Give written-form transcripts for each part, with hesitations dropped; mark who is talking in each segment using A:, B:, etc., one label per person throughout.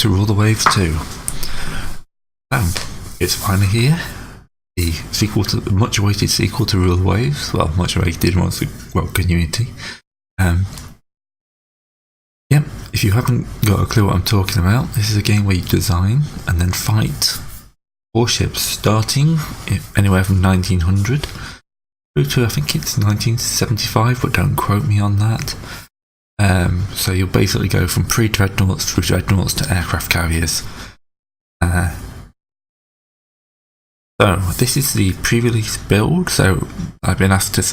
A: to Rule the Waves 2. It's finally here. The sequel to the much awaited sequel to Rule the Waves. Well, much awaited once the continuity. Yep, if you haven't got a clue what I'm talking about, this is a game where you design and then fight warships starting anywhere from 1900 through to I think it's 1975, but don't quote me on that. So you'll basically go from pre-dreadnoughts through dreadnoughts to aircraft carriers. So this is the pre-release build, so I've been asked to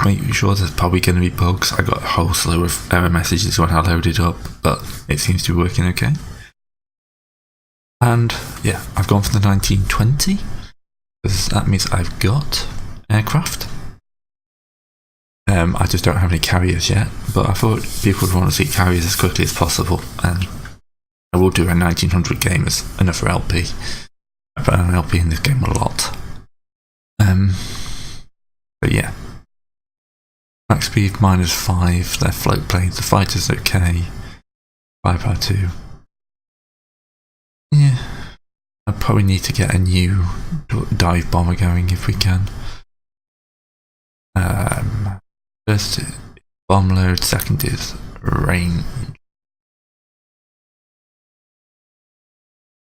A: make sure there's probably going to be bugs. I got a whole slew of error messages when I loaded up, but it seems to be working okay. And yeah, I've gone for the 1920, because that means I've got aircraft. I just don't have any carriers yet, but I thought people would want to see carriers as quickly as possible, and I will do a 1900 game as another LP. I put an LP in this game a lot. But yeah. Max speed -5, their float planes, the fighter's okay. Firepower 2. Yeah. I probably need to get a new dive bomber going if we can. First is bomb load, second is range.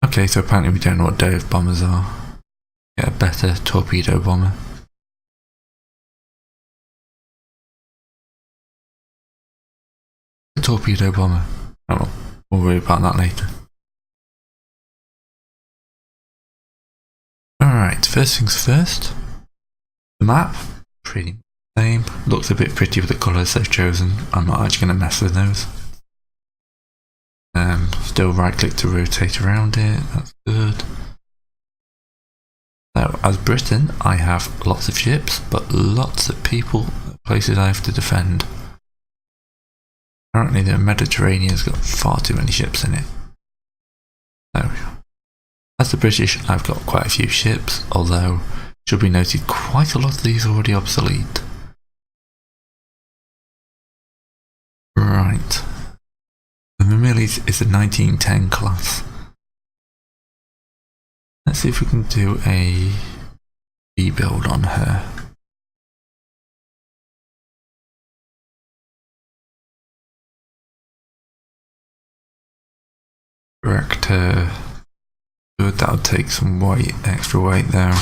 A: Okay, so apparently we don't know what dive bombers are. Get a better torpedo bomber. A torpedo bomber. Oh well, we'll worry about that later. Alright, first things first. The map, pretty same. Looks a bit pretty with the colours they've chosen. I'm not actually going to mess with those. Still right click to rotate around it, that's good. So as Britain I have lots of ships, but lots of people, places I have to defend. Apparently the Mediterranean's got far too many ships in it. So as the British I've got quite a few ships, although should be noted quite a lot of these are already obsolete. Right. The Mimilis is a 1910 class. Let's see if we can do a rebuild on her. Correct her. Good, that'll take some weight, extra weight there.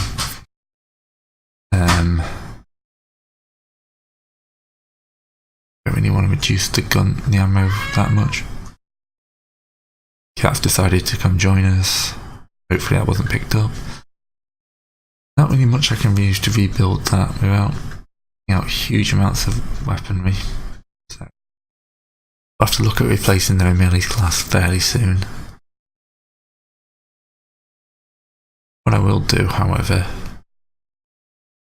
A: Don't really want to reduce the ammo that much. Cat's decided to come join us. Hopefully that wasn't picked up. Not really much I can use to rebuild that without huge amounts of weaponry. So I'll have to look at replacing the Emily's class fairly soon. What I will do, however,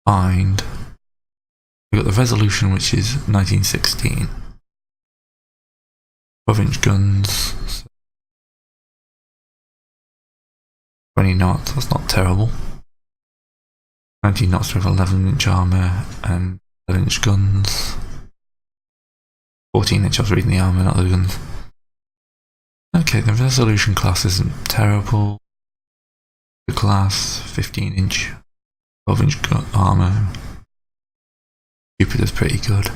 A: we've got the resolution, which is 1916. 12-inch guns. 20 knots, that's not terrible. 19 knots with 11-inch armour and 11-inch guns. 14-inch, I was reading the armour, not the guns. Okay, the resolution class isn't terrible. The class, 15-inch, 12-inch armour. Jupiter's pretty good.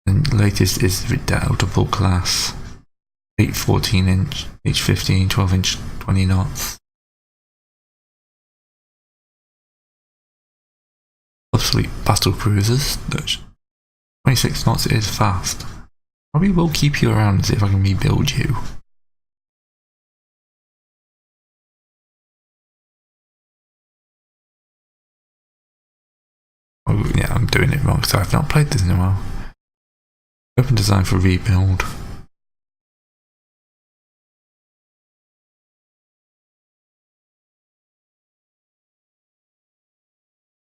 A: And the latest is the redoubtable class. 14-inch, H15, 12-inch, 20 knots. Obsolete battle cruisers. 26 knots is fast. Probably will keep you around and see if I can rebuild you. Oh yeah, I'm doing it wrong, so I've not played this in a while. Open design for rebuild.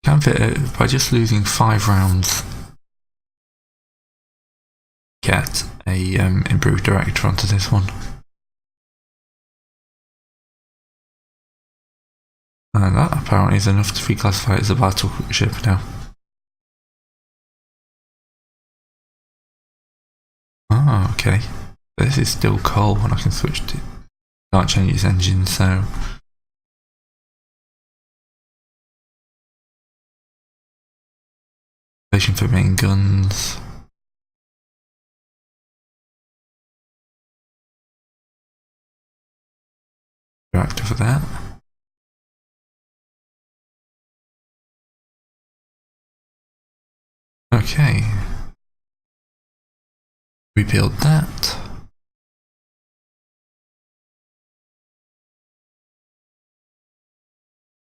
A: Can fit it by just losing 5 rounds. Get a improved director onto this one. And that apparently is enough to reclassify it as a battleship now. Ah, okay. This is still coal when I can switch to can't change its engine, so station for main guns. Reactor for that. Okay. Rebuild that.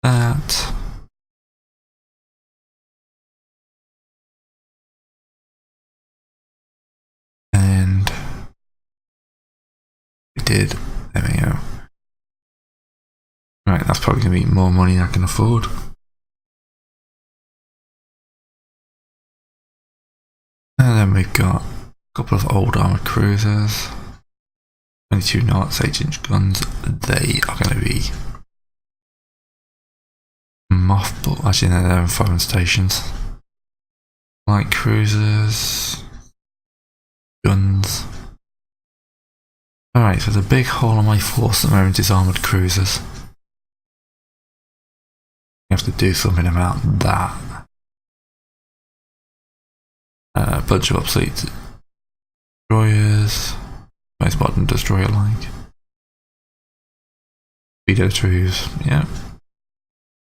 A: That. And we did. There we go. Right, that's probably going to be more money than I can afford. And then we've got a couple of old armoured cruisers. 22 knots, 8-inch guns. They are going to be mothballed. Actually, no, they're in foreign stations. Light cruisers. Guns. Alright, so the big hole in my force at the moment is armoured cruisers. You have to do something about that. Bunch of obsolete destroyers. Most modern destroyer-like. Speedo trues, yeah.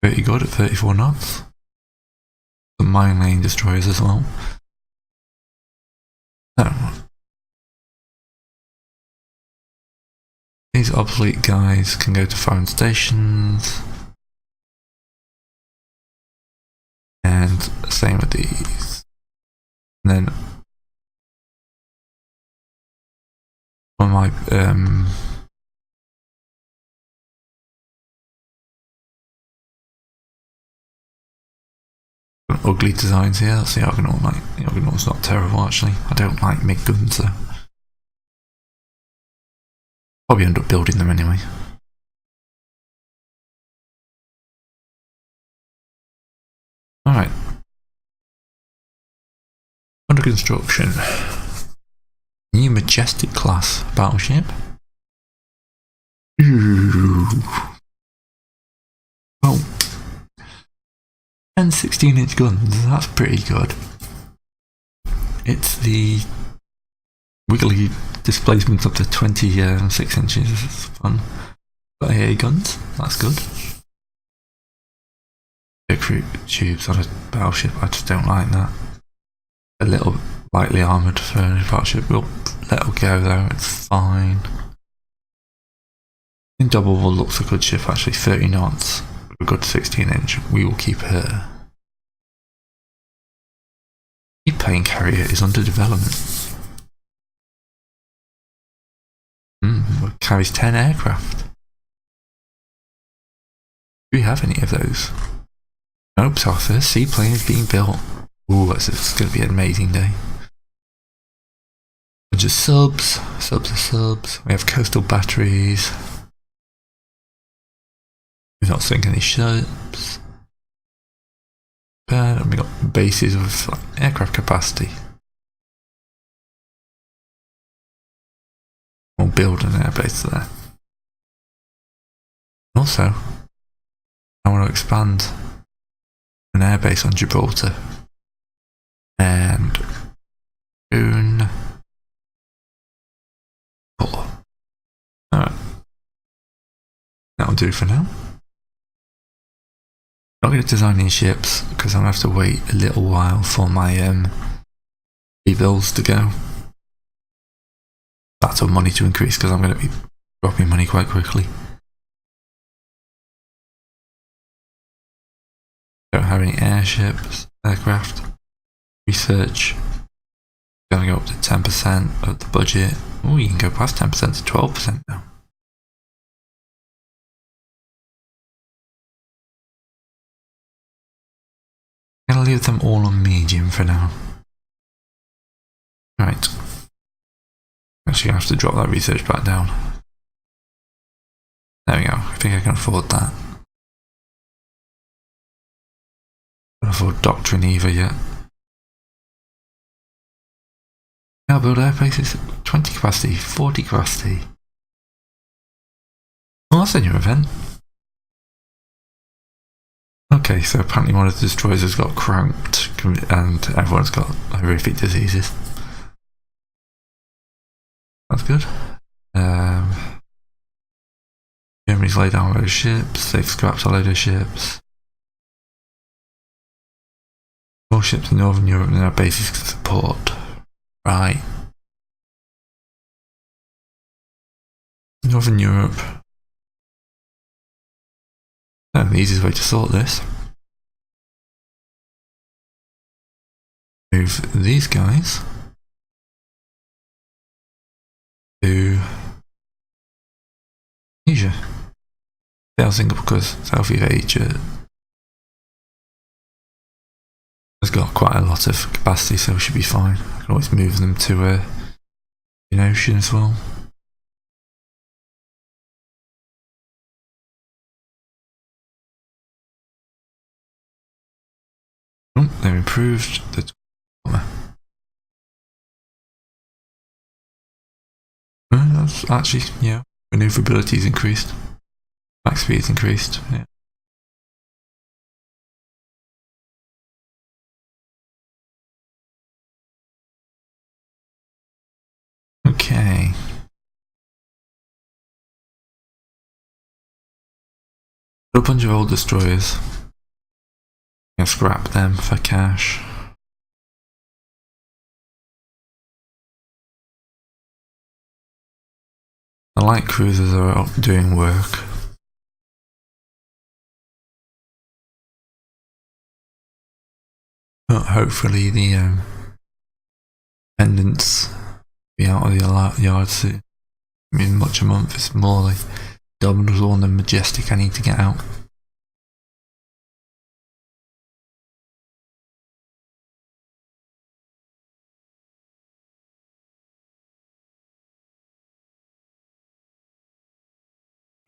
A: Pretty good at 34 knots. Some mine lane destroyers as well. So, these obsolete guys can go to foreign stations. And same with these. And then on my ugly designs here. That's the Argonaut. The Argonaut's not terrible actually. I don't like MiG guns though. Probably end up building them anyway. Alright. Under construction. New Majestic class battleship. Ooh. Oh. 10 16-inch guns, that's pretty good. It's the wiggly displacement up to 26 inches, it's fun. Got AA guns, that's good. Crew tubes on a battleship, I just don't like that. A little lightly armoured for a battleship, we'll let her go though, it's fine. I think Double Wall looks a good ship actually, 30 knots, a good 16-inch, we will keep her. The plane carrier is under development. It carries 10 aircraft. Do we have any of those? Nope, so our first seaplane is being built. Ooh, it's going to be an amazing day. Bunch of subs. We have coastal batteries. We've not sunk any ships. And we got bases of aircraft capacity. We'll build an airbase there. Also, I want to expand an airbase on Gibraltar. And soon. Oh. Alright. That'll do for now. I'm not going to design any ships because I'm going to have to wait a little while for my rebuilds to go. That's all money to increase because I'm going to be dropping money quite quickly. Don't have any airships, aircraft. Research. Going to go up to 10% of the budget. Oh, you can go past 10% to 12% now. I'm going to leave them all on medium for now. Right. Actually, I have to drop that research back down. There we go. I think I can afford that. I can't afford Doctrine either yet. Now build airbases, 20 capacity, 40 capacity. That's a new event. Okay, so apparently one of the destroyers has got cramped and everyone's got horrific diseases. That's good. Germany's laid down a load of ships, they've scrapped a load of ships. More ships in Northern Europe than our bases can support. Right. Northern Europe. Oh, the easiest way to sort this. Move these guys to Asia. Singapore, because Southeast Asia has got quite a lot of capacity, so we should be fine. I can always move them to in ocean as well. Oh, they've improved the that's actually, yeah, maneuverability is increased. Max speed is increased, yeah. Okay. A bunch of old destroyers. I'm gonna scrap them for cash. The light cruisers are doing work. But hopefully the pendants be out of the yard soon. I mean, much a month, it's more like Dominus and the Majestic I need to get out.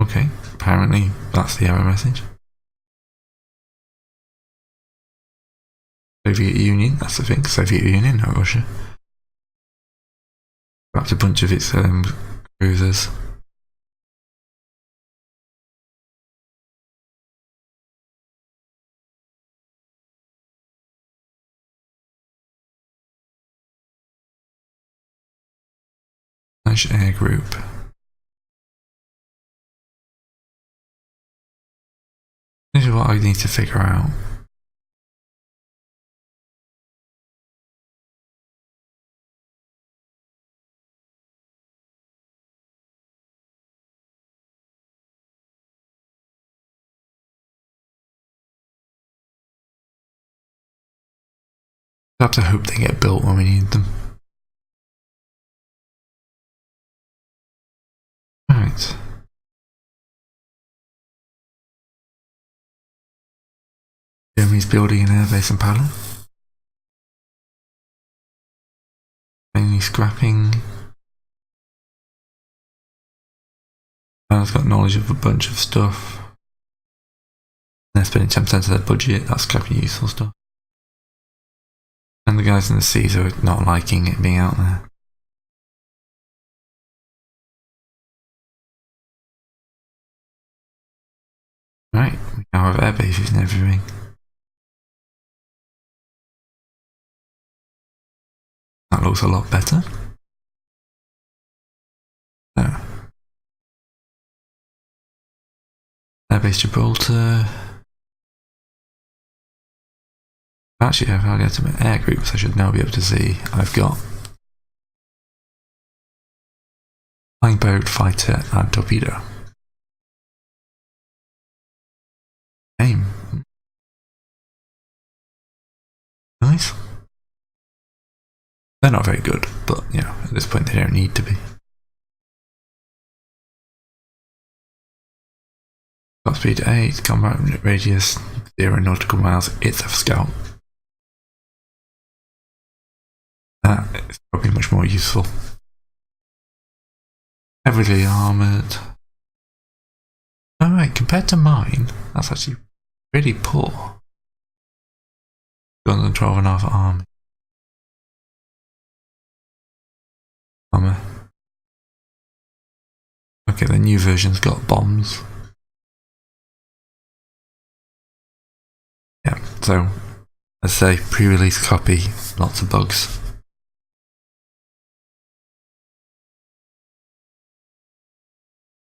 A: Okay, apparently that's the error message. Soviet Union, that's the thing, Soviet Union, not Russia. Perhaps a bunch of its cruisers. Flash Air Group. This is what I need to figure out. I have to hope they get built when we need them. Right. Germany's building an airbase in Poland. Mainly scrapping. Poland's got knowledge of a bunch of stuff. They're spending 10% of their budget, that's scrapping useful stuff. And the guys in the seas are not liking it being out there. Right, we now have air bases and everything. That looks a lot better. So, Airbase Gibraltar. Actually, if I go to my air groups, I should now be able to see I've got flying boat, fighter, and torpedo. Aim. Nice. They're not very good, but you know, at this point they don't need to be. Top speed 8, combat radius 0 nautical miles, it's a scout. That is probably much more useful. Heavily armoured. Alright, compared to mine, that's actually pretty poor. Guns and 12.5 army. Armour. Okay, the new version's got bombs. Yeah, so as I say, pre-release copy, lots of bugs.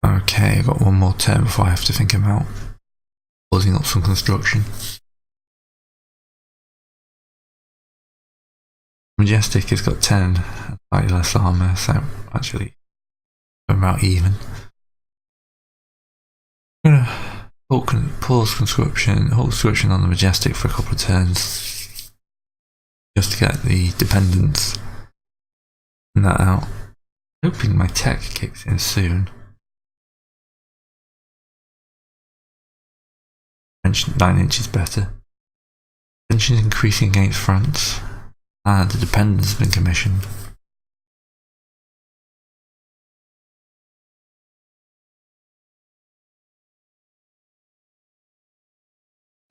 A: Okay, I've got one more turn before I have to think about closing up some construction. Majestic has got 10, slightly less armour, so actually about even. I'm gonna pause conscription, hold conscription on the Majestic for a couple of turns, just to get the dependence and that out. Hoping my tech kicks in soon. 9 inches better. Tensions increasing against France. And the dependence has been commissioned.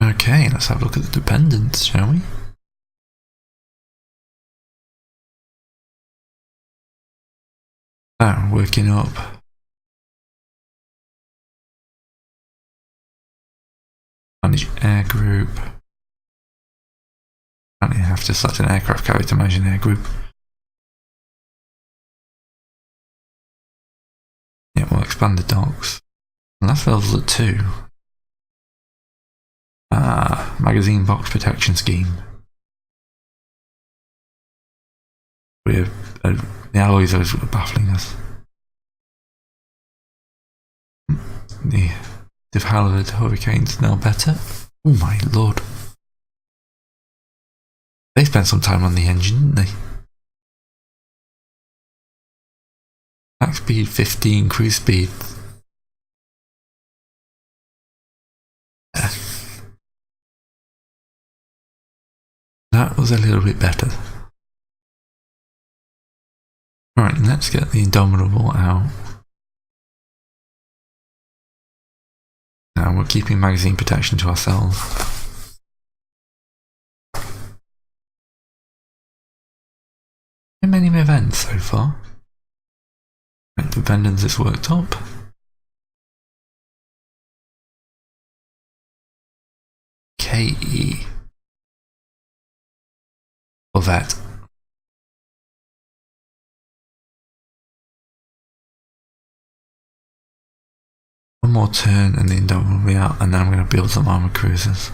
A: Okay, let's have a look at the dependence, shall we? Oh, working up. Manage air group. Apparently I have to select an aircraft carrier to manage an air group. Yeah, we'll expand the docks. And that's levels at 2. Magazine box protection scheme. The alloys are baffling us. The Hallowed Hurricane's now better. Oh my lord. They spent some time on the engine, didn't they? Max speed 15, cruise speed. That was a little bit better. Alright, let's get the Indomitable out. Now we're keeping magazine protection to ourselves. How many events so far? Right, dependence is worked up. KE. For that. One more turn and the Indomitable will be out, and then I'm going to build some armoured cruisers.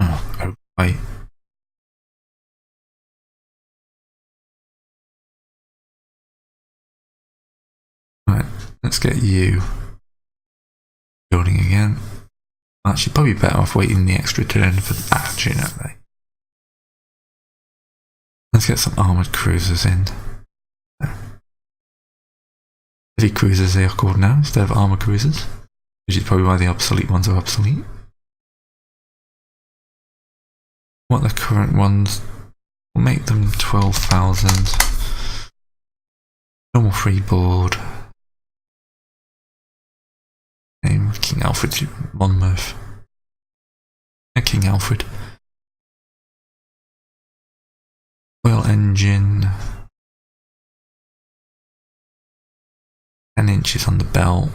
A: Oh, wait. Right, let's get you building again. Actually, probably better off waiting the extra turn for the action, aren't they? Let's get some armoured cruisers in. Heavy cruisers they are called now instead of armoured cruisers, which is probably why the obsolete ones are obsolete. What the current ones will make them 12,000. Normal freeboard. Name King Alfred Monmouth. King Alfred. Oil engine. 10 inches on the belt.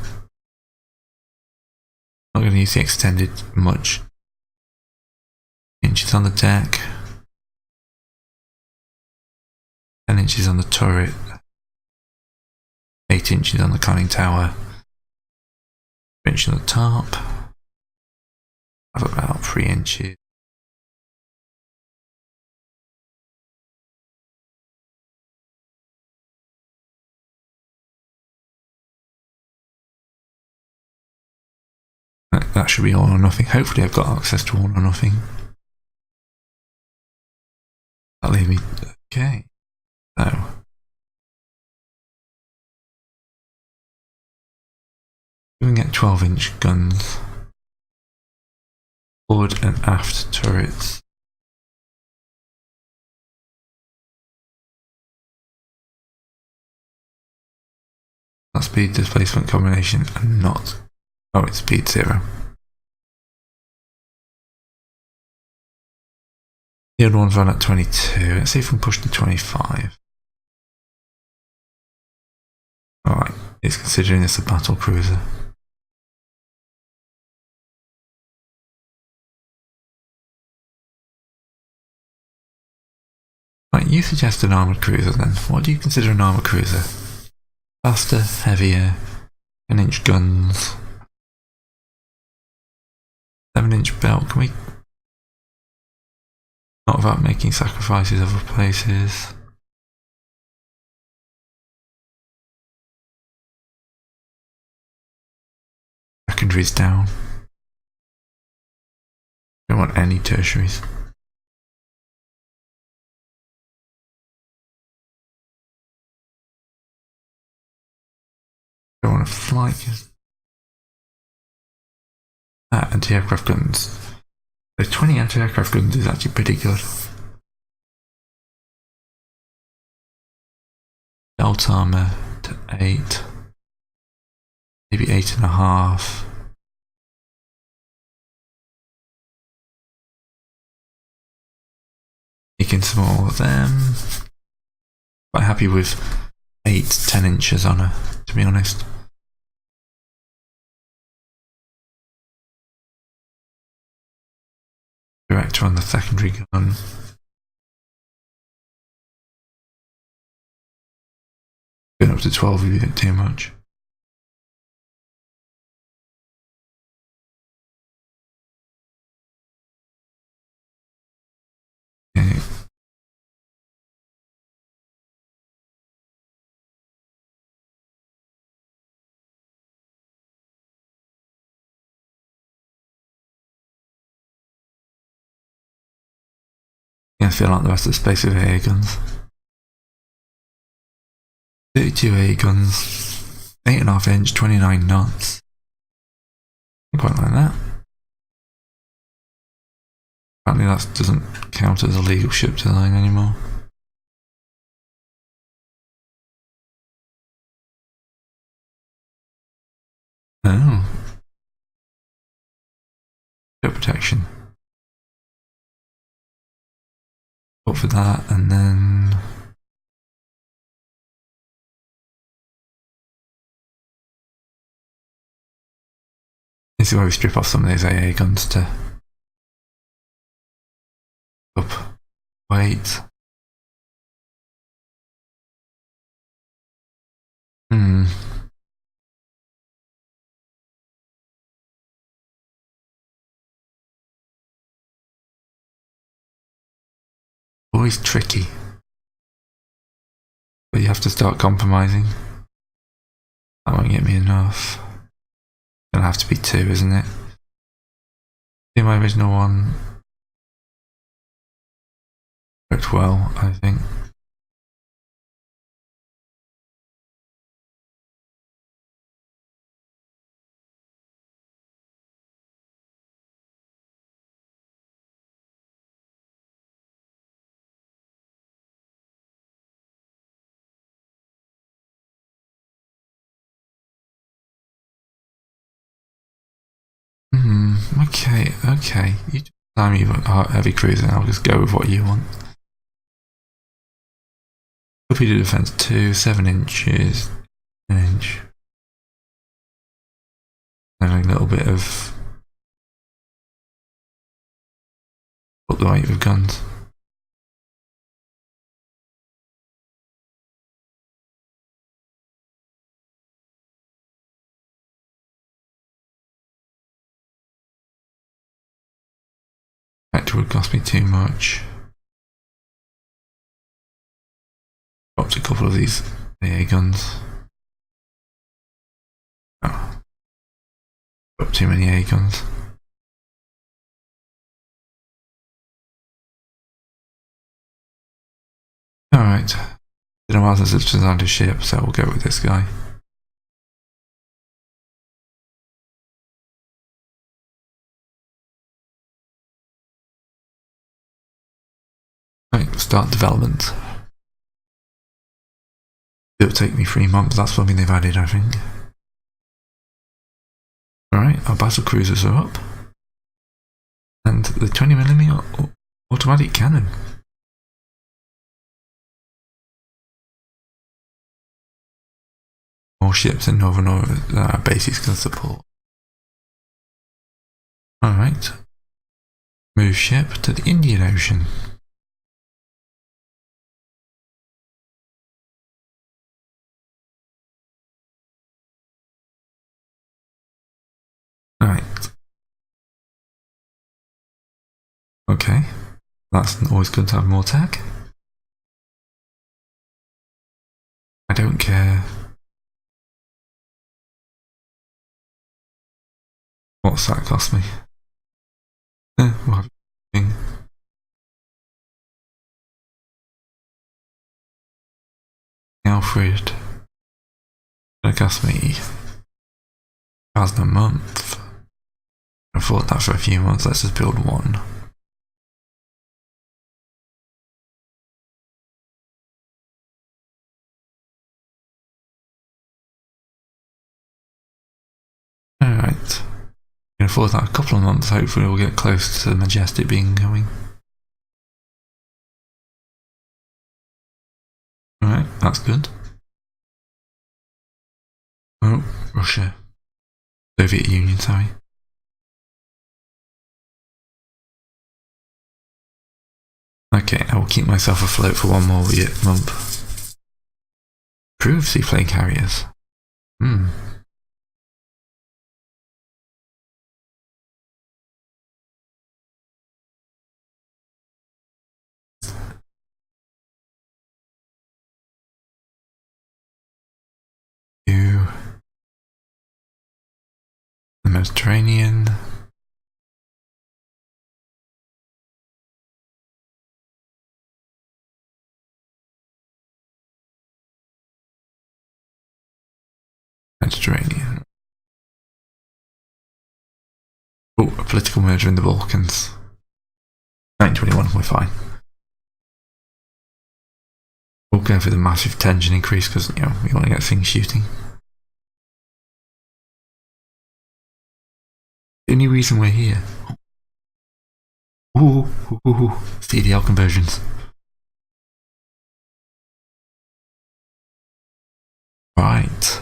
A: Not going to use the extended much. Inches on the deck. 10 inches on the turret. 8 inches on the conning tower. 3 inches on the top. Have about 3 inches. That should be all or nothing. Hopefully I've got access to all or nothing. That'll leave me... Okay. So... we can get 12-inch guns. Forward and aft turrets. That speed displacement combination and not... oh, it's speed 0. The other one's run at 22. Let's see if we can push to 25. Alright, It's considering this a battle cruiser. Right, you suggest an armoured cruiser then. What do you consider an armoured cruiser? Faster, heavier, 10-inch guns, 7-inch belt. Can we... Not without making sacrifices other places. Secondaries down. Don't want any tertiaries. Don't want a flight. Anti-aircraft guns. The 20 anti-aircraft guns is actually pretty good. Belt armor to 8. Maybe 8.5. Making some more of them. Quite happy with 8-10 inches on her, to be honest. Director on the secondary gun. Going up to 12 would be a bit too much. Okay. I feel like the rest of the space with air guns. 32 air guns, 8.5 inch, 29 knots. I quite like that. Apparently that doesn't count as a legal ship design anymore. Oh. Ship protection. Up for that, and then... This is where we strip off some of these AA guns to up weight. Always tricky. But you have to start compromising. That won't get me enough. Gonna have to be 2, isn't it? See, my original one worked well, I think. Okay. You tell me heavy cruiser, and I'll just go with what you want. Torpedo defense 2, 7 inches, 10 inch. And a little bit of up the weight of guns. That would cost me too much. Dropped a couple of these AA guns. Oh. Dropped too many AA guns. Alright. Didn't know since it's designed a ship, so we'll go with this guy. Right, start development. It'll take me 3 months, that's something they've added, I think. Alright, our battle cruisers are up. And the 20mm automatic cannon. more ships in Northern Orbit that our bases can support. Alright. Move ship to the Indian Ocean. Alright. Okay. That's always good to have more tech. I don't care. What's that cost me? We'll have thing. Alfred. That cost me 1,000 a month. I thought that for a few months. Let's just build one. Alright. We can afford that a couple of months. Hopefully we'll get close to the Majestic being going. Alright, that's good. Oh, Russia. Soviet Union, sorry. Okay, I will keep myself afloat for one more month. Improved seaplane carriers. To the Mediterranean. Mediterranean. Oh, a political merger in the Balkans. 1921, we're fine. We'll go for the massive tension increase because, you know, we want to get things shooting. The only reason we're here. CDL conversions. Right.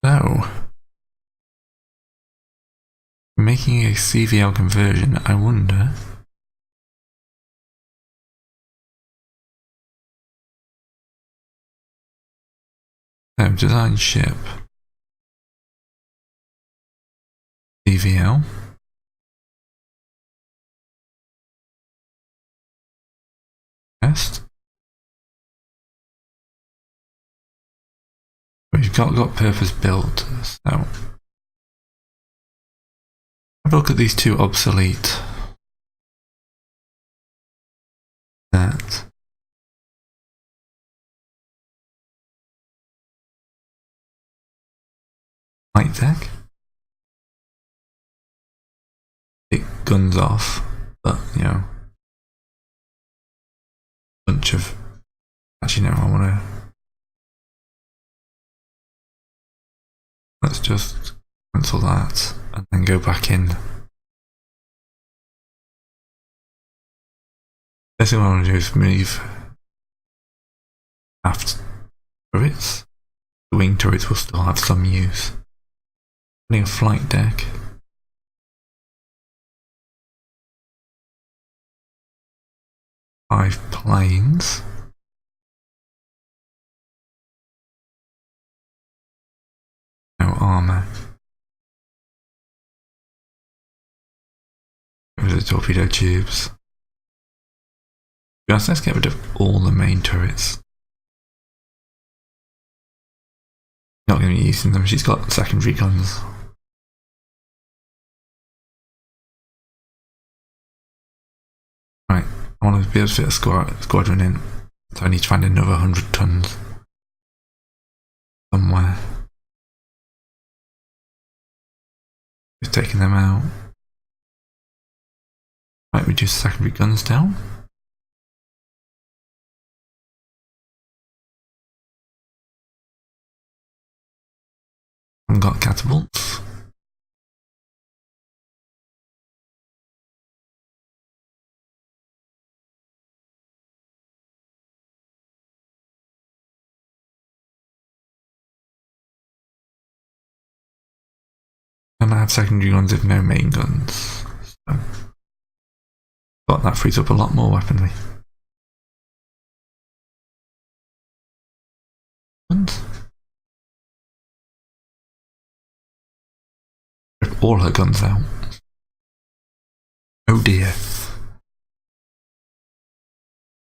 A: So, making a CVL conversion, I wonder. So, design ship. CVL. Test. We've got purpose built, so. Have a look at these two obsolete. That. Light tech. It guns off, but, you know. Bunch of. Actually, no, I want to. Let's just cancel that and then go back in. First thing I want to do is move aft turrets. The wing turrets will still have some use. Putting a flight deck. Five planes. No armour. Get rid of the torpedo tubes. Just let's get rid of all the main turrets. Not going to be using them. She's got secondary guns. Right, I want to be able to fit a squadron in, so I need to find another 100 tons somewhere. We've taken them out. Right, reduce secondary guns down. I've got catapults. And I have secondary guns with no main guns. So, but that frees up a lot more weaponry. Guns. Rip all her guns out. Oh dear.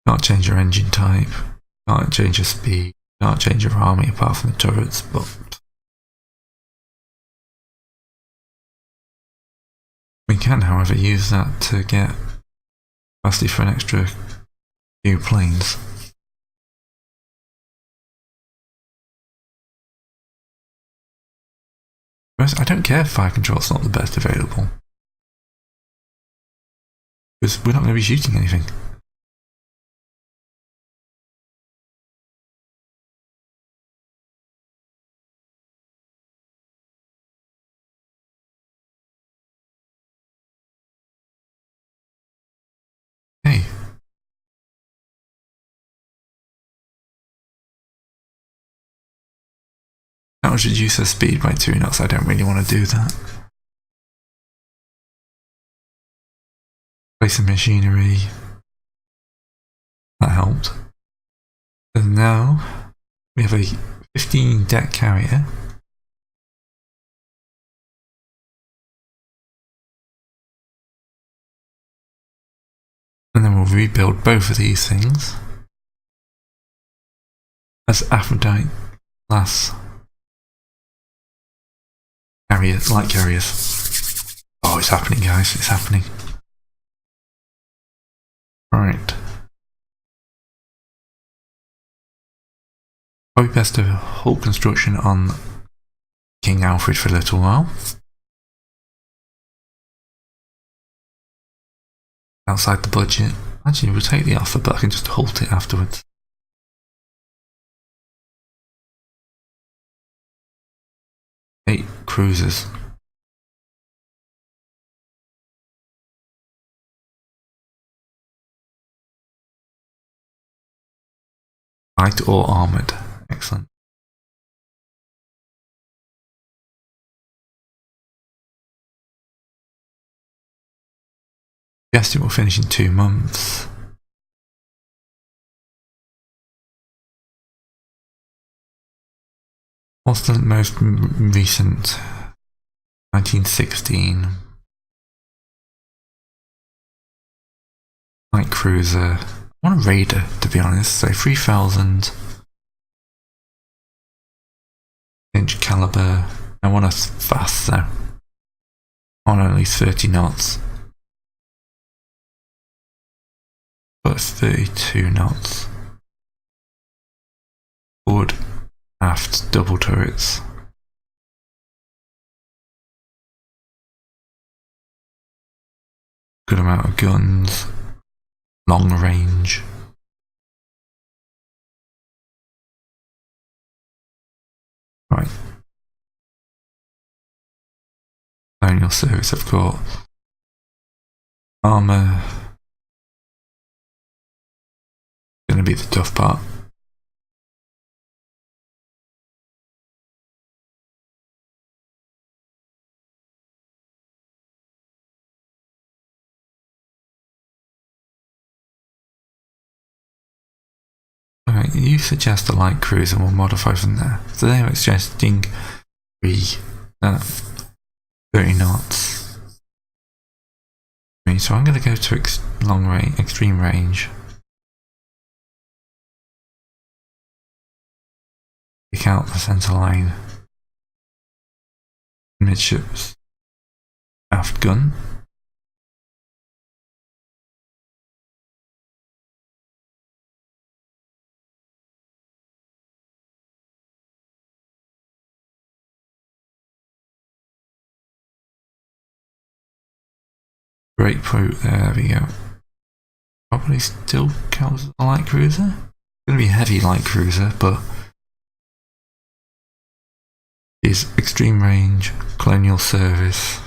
A: Can't change her engine type. Can't change her speed. Can't change her army apart from the turrets, but we can, however, use that to get capacity for an extra few planes. I don't care if fire control's not the best available, because we're not going to be shooting anything. Hey. That would reduce her speed by 2 knots. I don't really want to do that. Place some machinery. That helped. So now we have a 15 deck carrier. And then we'll rebuild both of these things as Aphrodite class carriers, light carriers. Oh, it's happening, guys, it's happening. Right. Probably best to hold construction on King Alfred for a little while. Outside the budget. Actually, we'll take the offer, but I can just halt it afterwards. Eight cruisers. Light or armoured. Excellent. Guessed it will finish in 2 months. What's the most recent? 1916. Light cruiser. I want a raider, to be honest. So 3,000 inch caliber. I want a fast though. I want at least 30 knots. But 32 knots. Forward, aft, double turrets. Good amount of guns. Long range. Right. Colonial service, I've got armour. Gonna be the tough part. Alright, you suggest a light cruiser and we'll modify from there. So they're suggesting 30 knots. So I'm going to go to long range, extreme range. Pick out the centre line. Midships. Aft gun. Great point, there we go. Probably still counts as a light cruiser. It's going to be a heavy light cruiser, but is extreme range, colonial service,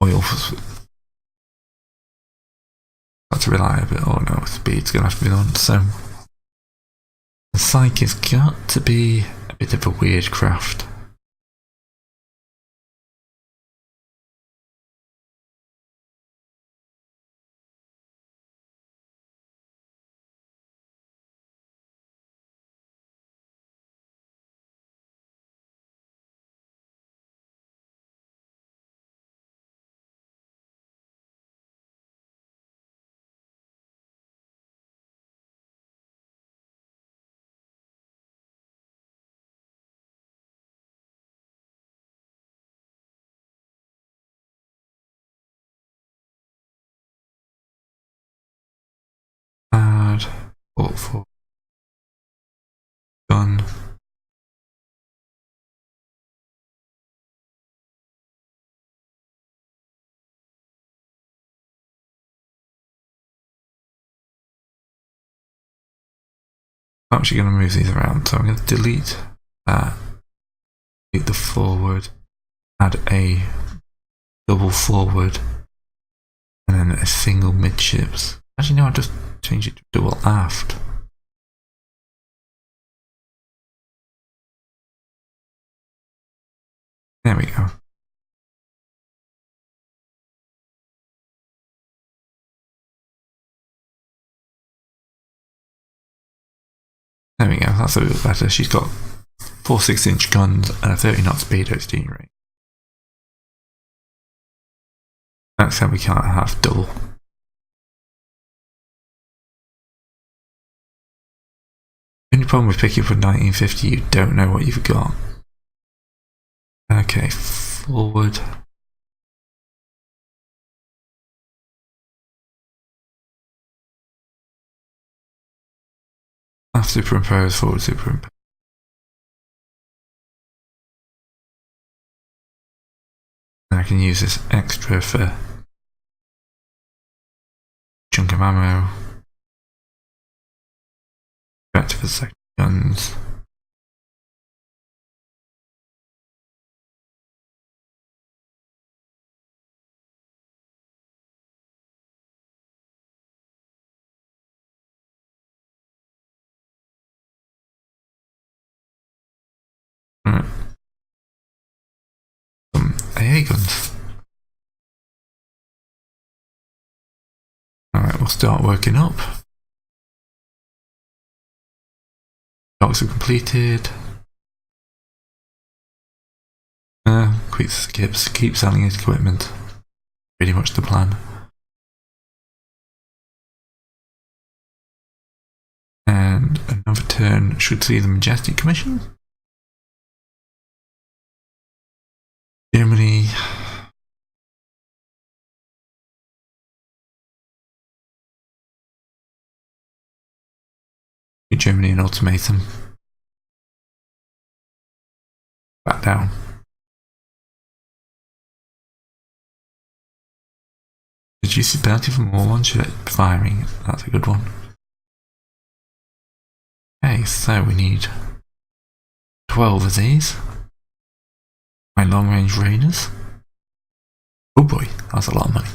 A: oil. Got to rely a bit. Oh no, speed's going to have to be on. So the psyche has got to be a bit of a weird craft. Add port for gun. I'm actually going to move these around, so I'm going to delete that, delete the forward, add a double forward, and then a single midships. Actually, no, I'll just change it to double aft. There we go. There we go, that's a bit better. She's got 4 6-inch guns and a 30 knot speedo steering rate. That's how we can't have double. The only problem with picking up a 1950, you don't know what you've got. Okay, forward. Aft superimpose, forward superimpose. And I can use this extra for chunk of ammo. Back to the second guns. Right. Some AA guns. Alright, we'll start working up. Docks are completed. Quick skips, keep selling his equipment. Pretty much the plan. And another turn should see the Majestic commission. Germany. Germany an ultimatum. Back down. Reduce the penalty for more one-shot firing. That's a good one. Okay, so we need 12 of these. My long-range raiders. Oh boy, that's a lot of money.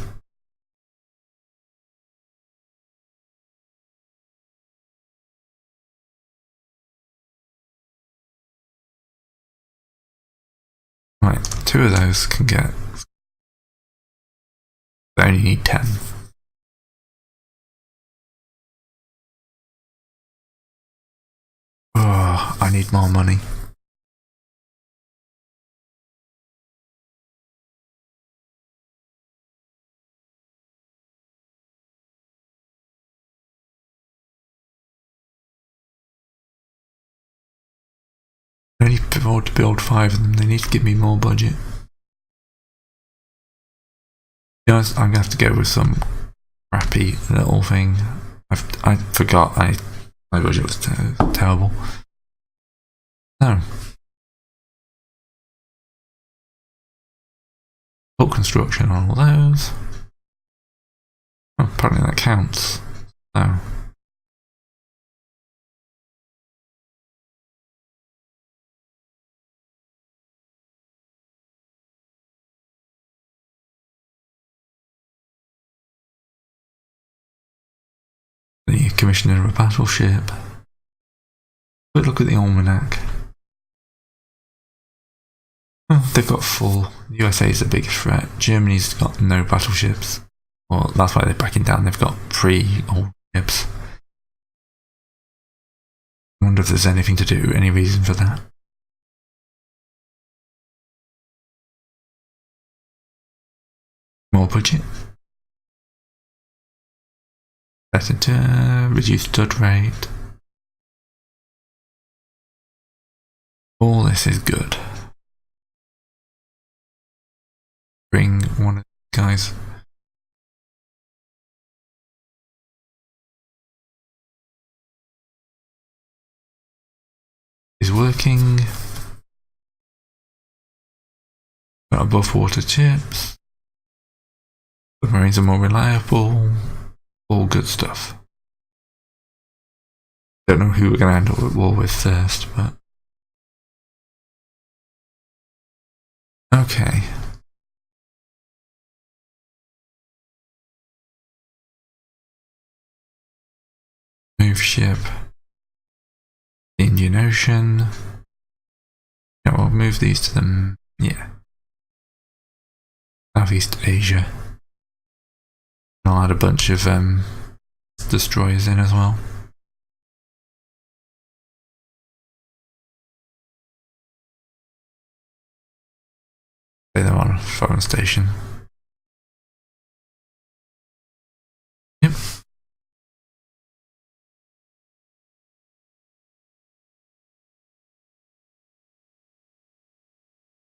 A: Right, 2 of those can get. I only need 10. Oh, I need more money. I only afford to build 5 of them. They need to give me more budget. To be honest, I'm gonna have to go with some crappy little thing. I forgot my budget was terrible. No. Full construction on all those. Oh, apparently that counts. No. The commissioner of a battleship. Quick look at the almanac. Well, they've got 4. The USA is the biggest threat. Germany's got no battleships. Well, that's why they're backing down. They've got 3 old ships. I wonder if there's anything to do, any reason for that. More budget. Better to reduce stud rate. All this is good. Bring one of these guys. Is working. Got above water chips. Submarines are more reliable. All good stuff. Don't know who we're going to end up at war with first, but okay. Move ship. Indian Ocean. Yeah, we'll move these to them. Yeah. Southeast Asia. I'll add a bunch of destroyers in as well. Say they're on a foreign station. Yep.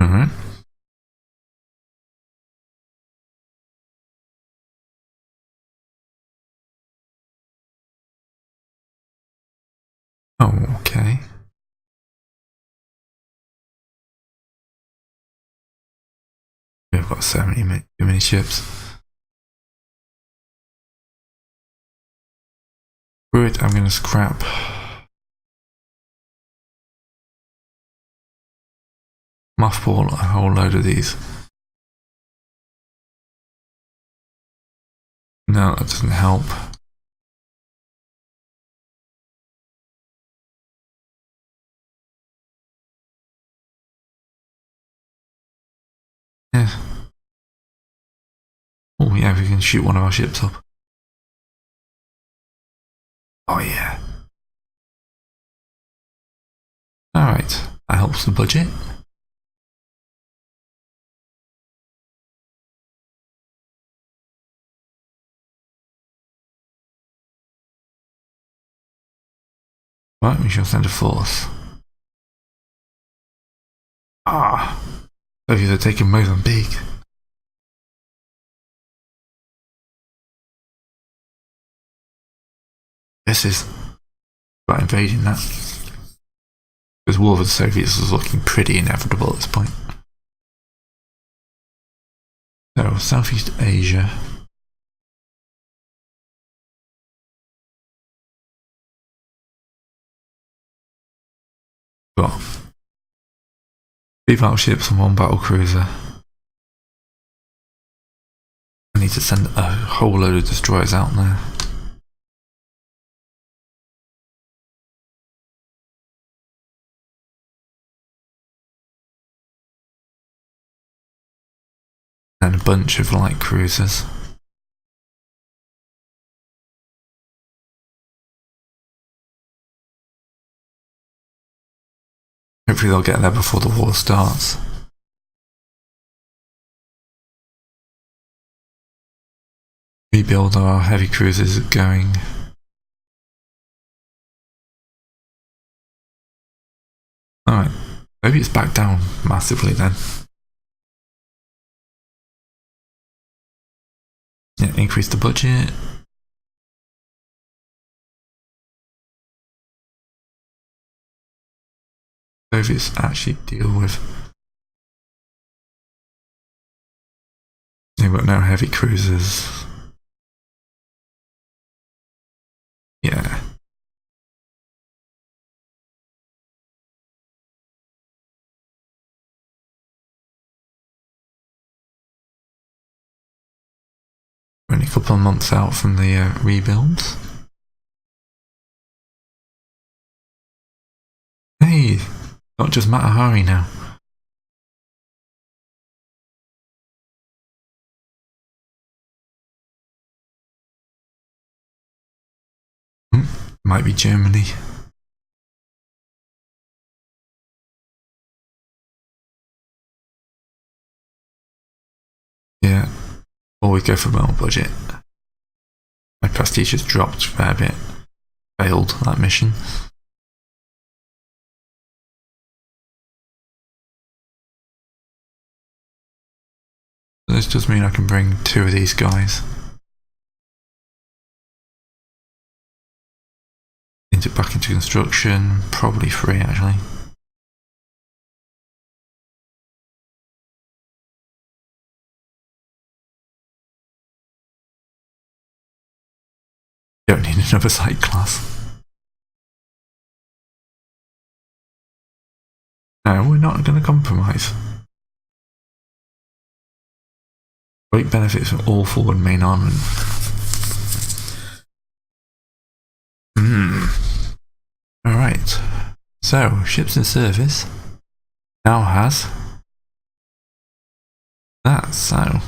A: Alright. Oh, okay. We've got so many ships. Screw it, I'm going to scrap. Mothball a whole load of these. No, that doesn't help. Yeah. Oh yeah, we can shoot one of our ships up. Oh yeah. Alright, that helps the budget. Right, we shall send a force. Ah! Soviets are taking Mozambique. This is about invading that. Because war with the Soviets was looking pretty inevitable at this point. So, Southeast Asia. Got 3 battleships and 1 battle cruiser. I need to send a whole load of destroyers out there. And a bunch of light cruisers. Hopefully they'll get there before the war starts. Rebuild our heavy cruisers going. Alright, maybe it's back down massively then. Yeah, increase the budget. Soviets actually deal with. They've got no heavy cruisers. Yeah. We're only a couple of months out from the rebuilds. Hey, not just Matahari now. Might be Germany. Yeah, always go for more budget. My prestige has dropped a fair bit. Failed that mission. This does mean I can bring 2 of these guys back into construction. Probably 3 actually. Don't need another site class. No, we're not going to compromise. Great benefits from all forward main armament. Alright. So, ships in service now has that, so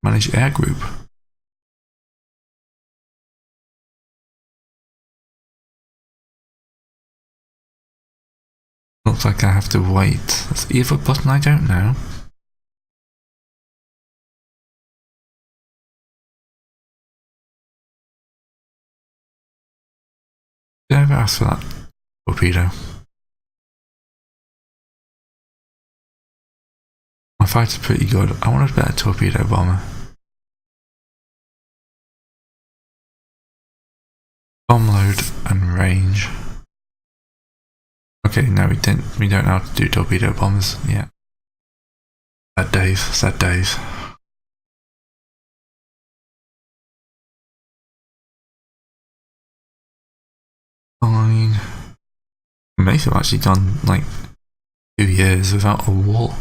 A: manage air group. Looks like I have to wait. That's either button, I don't know. Did I ever ask for that torpedo? My fighter's pretty good. I want a better torpedo bomber. Bomb load and range. Okay, no, we don't know how to do torpedo bombers yet. Sad days, sad days. Fine. Amazing, I've actually done like 2 years without a war.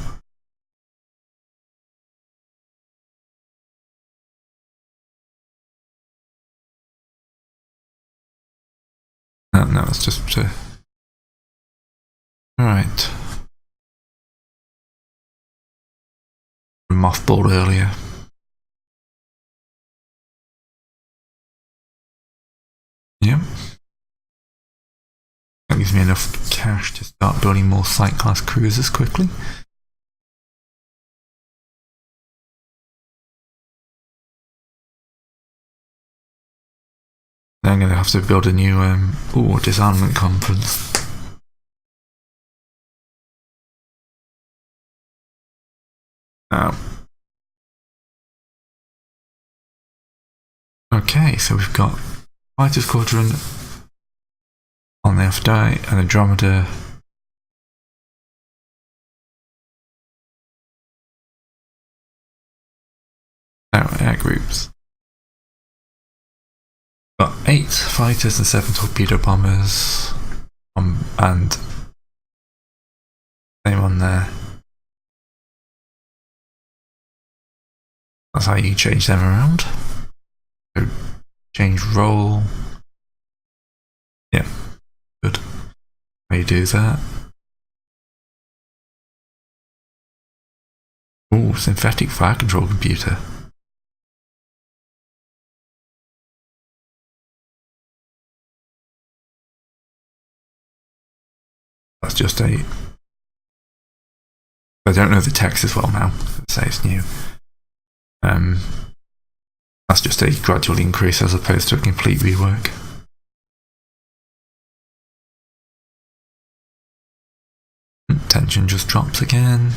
A: No, it's just alright. Mothballed earlier. Yep. That gives me enough cash to start building more site class cruisers quickly. Then I'm going to have to build a new disarmament conference. Okay, so we've got Fighter Squadron on the Aphrodite and Andromeda. Now, air groups. Got 8 fighters and 7 torpedo bombers. And same on there. That's how you change them around. So change role. Yeah, good. How you do that? Ooh, synthetic fire control computer. That's just a... I don't know the text as well now. Let's say it's new. That's just a gradual increase as opposed to a complete rework. Tension just drops again.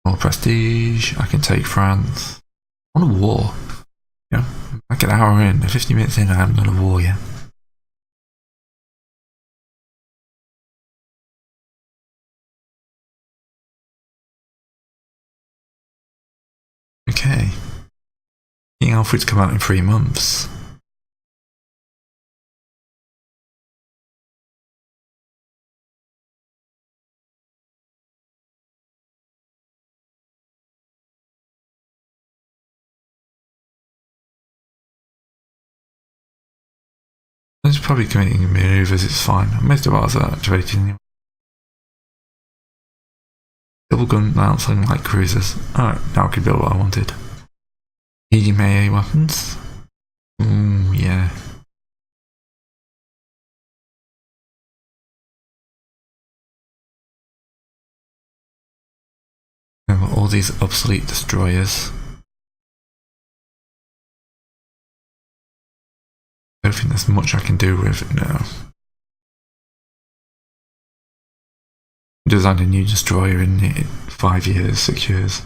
A: More prestige. I can take France. I want a war. Yeah, like an hour in, 50 minutes in, I haven't got a war yet. Okay. King Alfred's come out in 3 months. It's probably committing maneuvers, it's fine. Most of ours are activated anyway. Double gun mounts on light cruisers. Alright, now I can build what I wanted. Medium AA weapons. Yeah. I've got all these obsolete destroyers. I don't think there's much I can do with it now. Designed a new destroyer in 5 years, 6 years.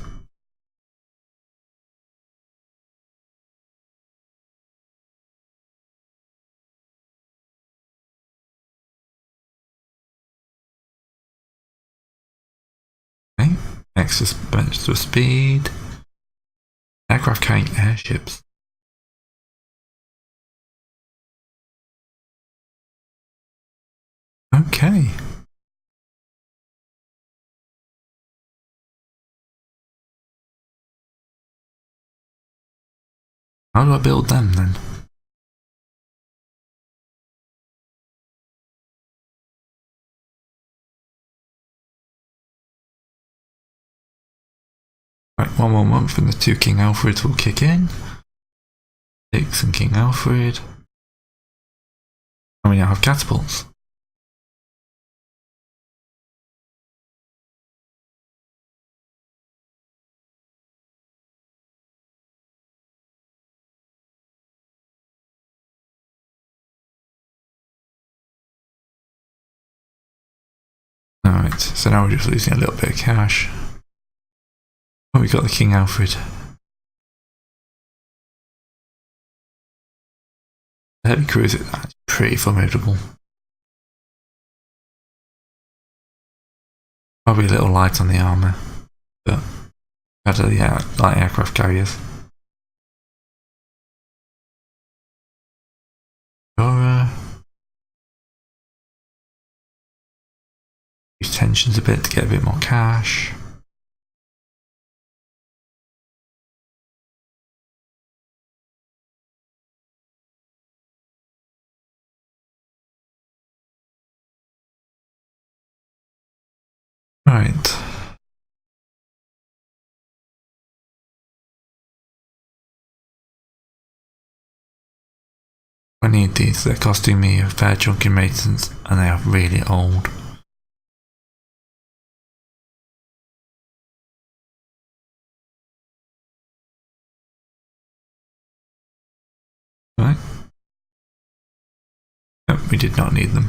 A: Okay, extra speed. Aircraft carrying airships. Okay. How do I build them then? Right, 1 more month and the 2 King Alfreds will kick in. 6 and King Alfred. And we now have catapults. Alright, so now we're just losing a little bit of cash. Oh, we got the King Alfred. The heavy cruiser is pretty formidable. Probably a little light on the armour, but better the light aircraft carriers. Use tensions a bit to get a bit more cash. Right. I need these. They're costing me a fair chunk in maintenance and they are really old. Right. Nope, we did not need them.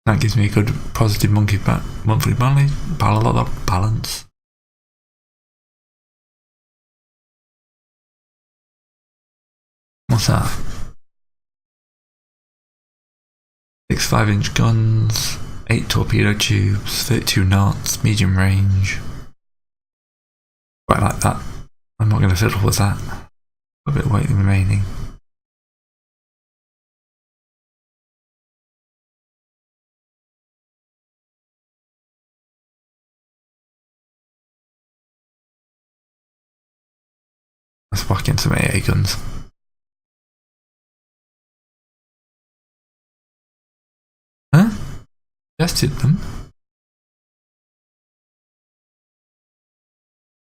A: That gives me a good positive monthly balance. What's that? 6 5-inch guns, 8 torpedo tubes, 32 knots, medium range. Quite like that. I'm not going to fiddle with that. A bit of weight remaining. Let's whack in some AA guns. Huh? Tested them.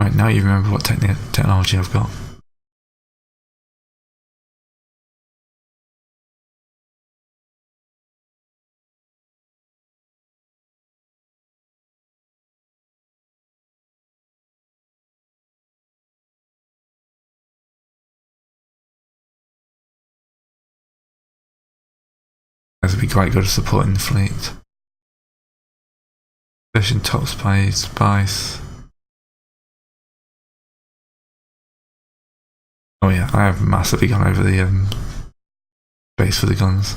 A: Right, now you remember what technology I've got. Guys would be quite good at supporting the fleet. Especially in top spice. Oh yeah, I have massively gone over the base for the guns.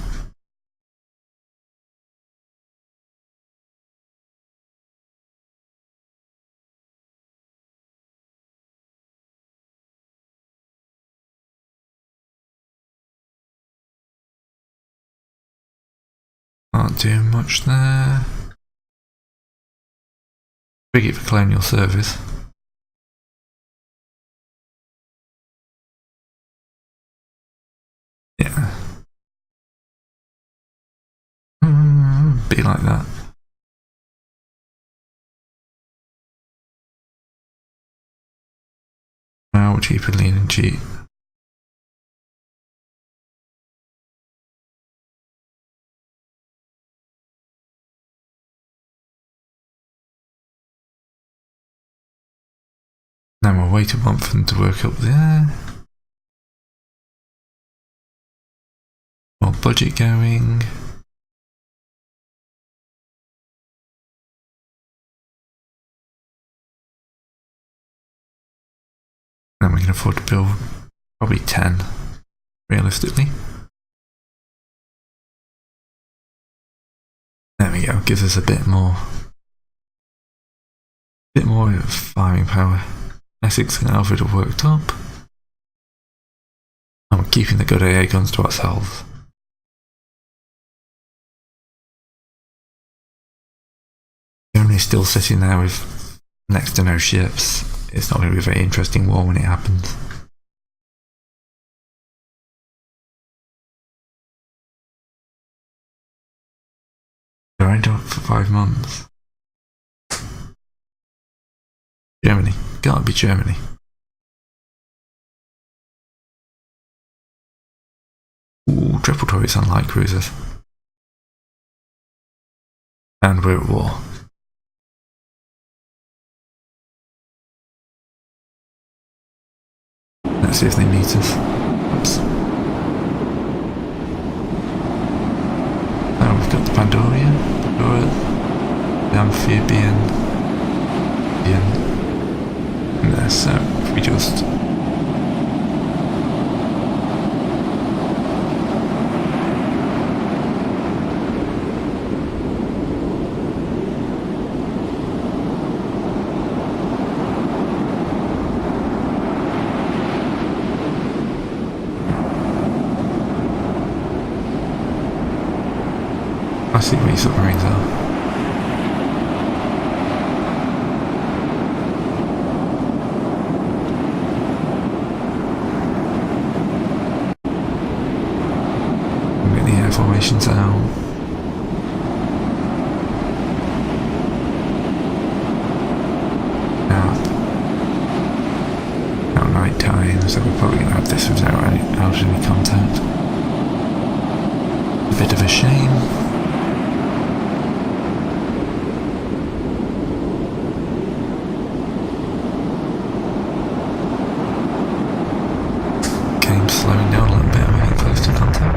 A: Can't do much there. Big it for colonial service. Yeah. Be like that. cheap and lean and cheap. Then we'll wait a month for them to work up there. More budget going. And we can afford to build probably 10, realistically. There we go, gives us a bit more firing power. Essex and Alfred have worked up. And we're keeping the good AA guns to ourselves. Germany's still sitting there with next to no ships. It's not going to be a very interesting war when it happens. They're only up for 5 months. Germany. Gotta be Germany. Ooh, triple turrets on light cruisers. And we're at war. Let's see if they meet us. Oops. Now we've got the Pandora, the Amphibian, and there, so if we just I see where your submarines are. We'll get the air formations out. Now night time, so we're probably going to have this without any contact. A bit of a shame. Slowing down a little bit, we're getting close to contact.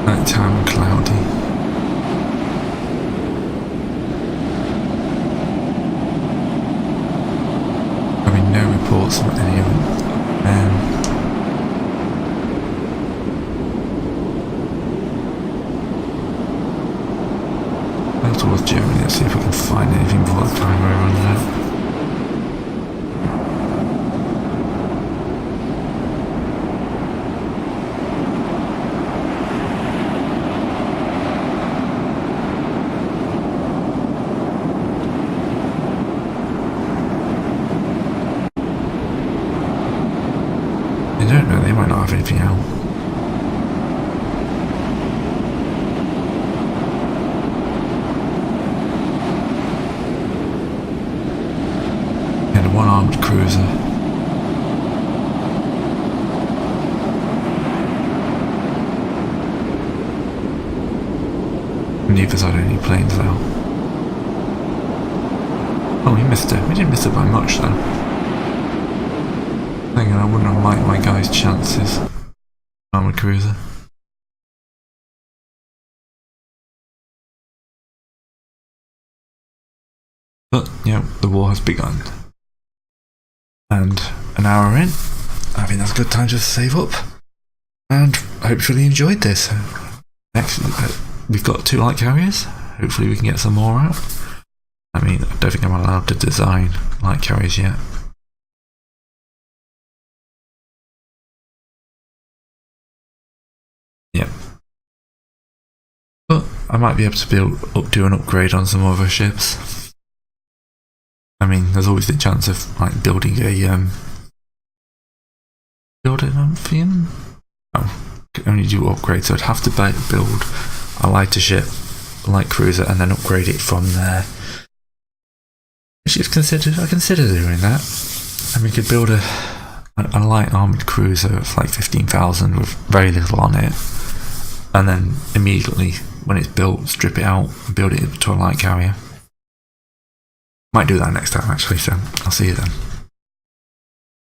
A: Nighttime and cloudy. No reports from any of them. Go towards Germany, let's see if we can find anything before the time runs out. I don't know, they might not have anything out. And a one-armed cruiser. Neither side any planes though. Oh, we missed it. We didn't miss it by much though. Thinking I wouldn't have liked my guy's chances. Armoured cruiser. But, you know, the war has begun. And an hour in, I think that's a good time to save up. And hopefully enjoyed this. Next, we've got 2 light carriers. Hopefully we can get some more out. I mean, I don't think I'm allowed to design light carriers yet. Yep. But I might be able to do an upgrade on some other ships. I mean, there's always the chance of like building a build an amphibian. Oh, can only do upgrades, so I'd have to build a lighter ship, a light cruiser, and then upgrade it from there. I consider doing that, and we could build a light armoured cruiser of like 15,000 with very little on it, and then immediately when it's built, strip it out and build it to a light carrier. Might do that next time actually, so I'll see you then.